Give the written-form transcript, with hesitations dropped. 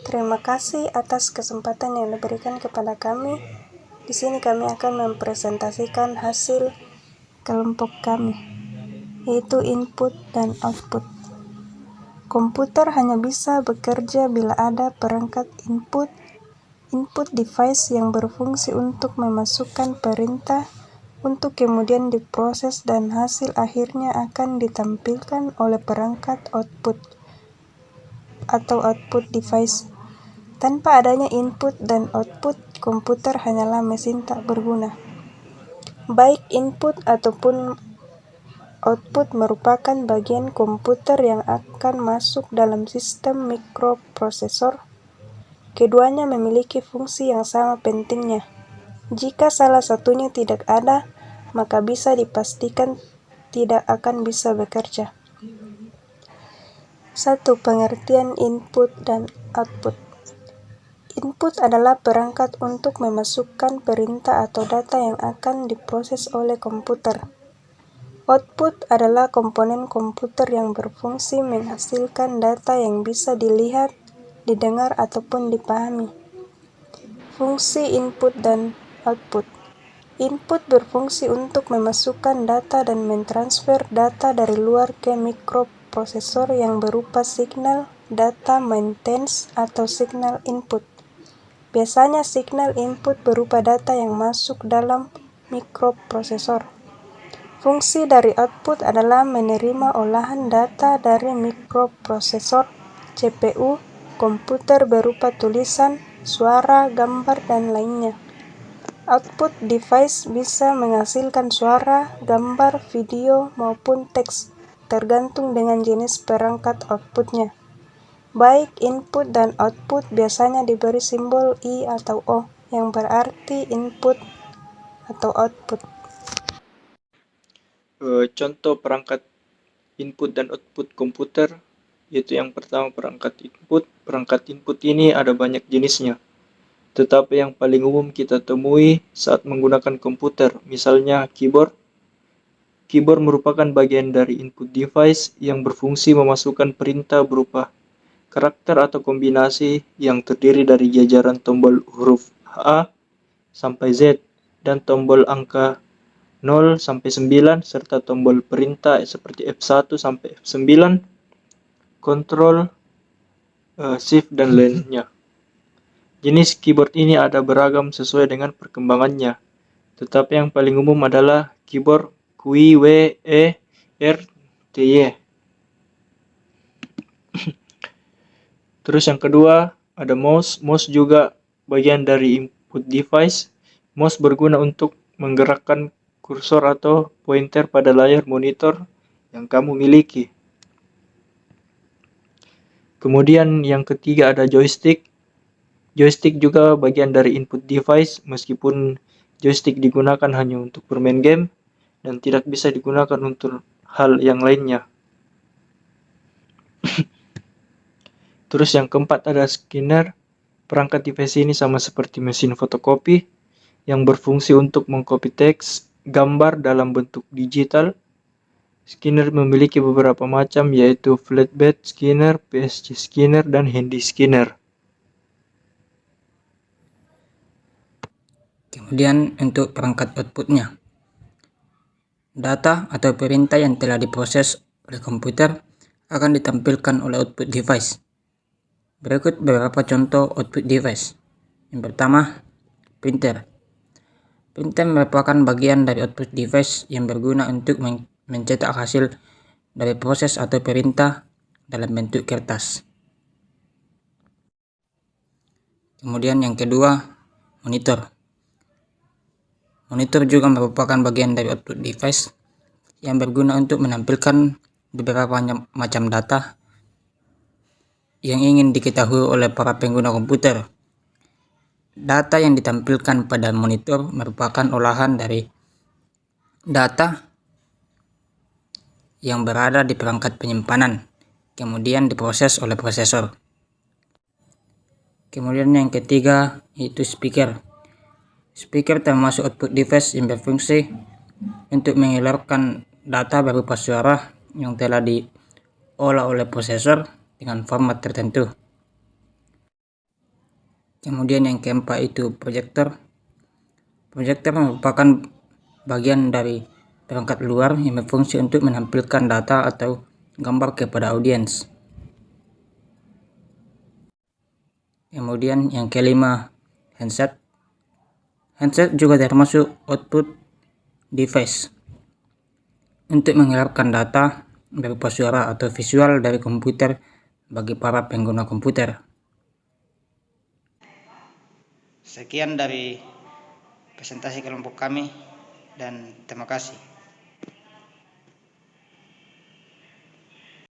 Terima kasih atas kesempatan yang diberikan kepada kami. Di sini kami akan mempresentasikan hasil kelompok kami, yaitu input dan output. Komputer hanya bisa bekerja bila ada perangkat input device yang berfungsi untuk memasukkan perintah untuk kemudian diproses dan hasil akhirnya akan ditampilkan oleh perangkat output atau output device. Tanpa adanya input dan output, komputer hanyalah mesin tak berguna. Baik input ataupun output merupakan bagian komputer yang akan masuk dalam sistem mikroprosesor. Keduanya memiliki fungsi yang sama pentingnya. Jika salah satunya tidak ada, maka bisa dipastikan tidak akan bisa bekerja. 1. Pengertian input dan output. Input adalah perangkat untuk memasukkan perintah atau data yang akan diproses oleh komputer. Output adalah komponen komputer yang berfungsi menghasilkan data yang bisa dilihat, didengar, ataupun dipahami. Fungsi input dan output. Input berfungsi untuk memasukkan data dan mentransfer data dari luar ke mikroprosesor yang berupa signal data maintenance atau signal input. Biasanya signal input berupa data yang masuk dalam mikroprosesor. Fungsi dari output adalah menerima olahan data dari mikroprosesor, CPU, komputer berupa tulisan, suara, gambar, dan lainnya. Output device bisa menghasilkan suara, gambar, video, maupun teks, tergantung dengan jenis perangkat outputnya. Baik input dan output biasanya diberi simbol I atau O, yang berarti input atau output. Contoh perangkat input dan output komputer, yaitu yang pertama perangkat input. Perangkat input ini ada banyak jenisnya, tetapi yang paling umum kita temui saat menggunakan komputer, misalnya keyboard. Keyboard merupakan bagian dari input device yang berfungsi memasukkan perintah berupa karakter atau kombinasi yang terdiri dari jajaran tombol huruf A sampai Z dan tombol angka 0 sampai 9 serta tombol perintah seperti F1 sampai F9, kontrol, shift, dan lainnya. Jenis keyboard ini ada beragam sesuai dengan perkembangannya, tetapi yang paling umum adalah keyboard Q, W, E, R, T, Y. Terus yang kedua ada mouse. Mouse juga bagian dari input device. Mouse berguna untuk menggerakkan kursor atau pointer pada layar monitor yang kamu miliki. Kemudian yang ketiga ada joystick. Joystick juga bagian dari input device, meskipun joystick digunakan hanya untuk bermain game dan tidak bisa digunakan untuk hal yang lainnya. Terus yang keempat ada scanner. Perangkat device ini sama seperti mesin fotokopi yang berfungsi untuk mengcopy teks, gambar dalam bentuk digital. Scanner memiliki beberapa macam, yaitu flatbed scanner, PSG scanner, dan handy scanner. Kemudian untuk perangkat outputnya, data atau perintah yang telah diproses oleh komputer akan ditampilkan oleh output device. Berikut beberapa contoh output device. Yang pertama, printer. Printer merupakan bagian dari output device yang berguna untuk mencetak hasil dari proses atau perintah dalam bentuk kertas. Kemudian yang kedua, monitor. Monitor juga merupakan bagian dari output device yang berguna untuk menampilkan beberapa macam data yang ingin diketahui oleh para pengguna komputer. Data yang ditampilkan pada monitor merupakan olahan dari data yang berada di perangkat penyimpanan, kemudian diproses oleh prosesor. Kemudian yang ketiga yaitu speaker. Speaker termasuk output device yang berfungsi untuk mengeluarkan data berupa suara yang telah diolah oleh prosesor dengan format tertentu. Kemudian yang keempat itu proyektor. Proyektor merupakan bagian dari perangkat luar yang berfungsi untuk menampilkan data atau gambar kepada audiens. Kemudian yang kelima, handset. Handset juga termasuk output device untuk mengharapkan data berupa suara atau visual dari komputer bagi para pengguna komputer. Sekian dari presentasi kelompok kami dan terima kasih.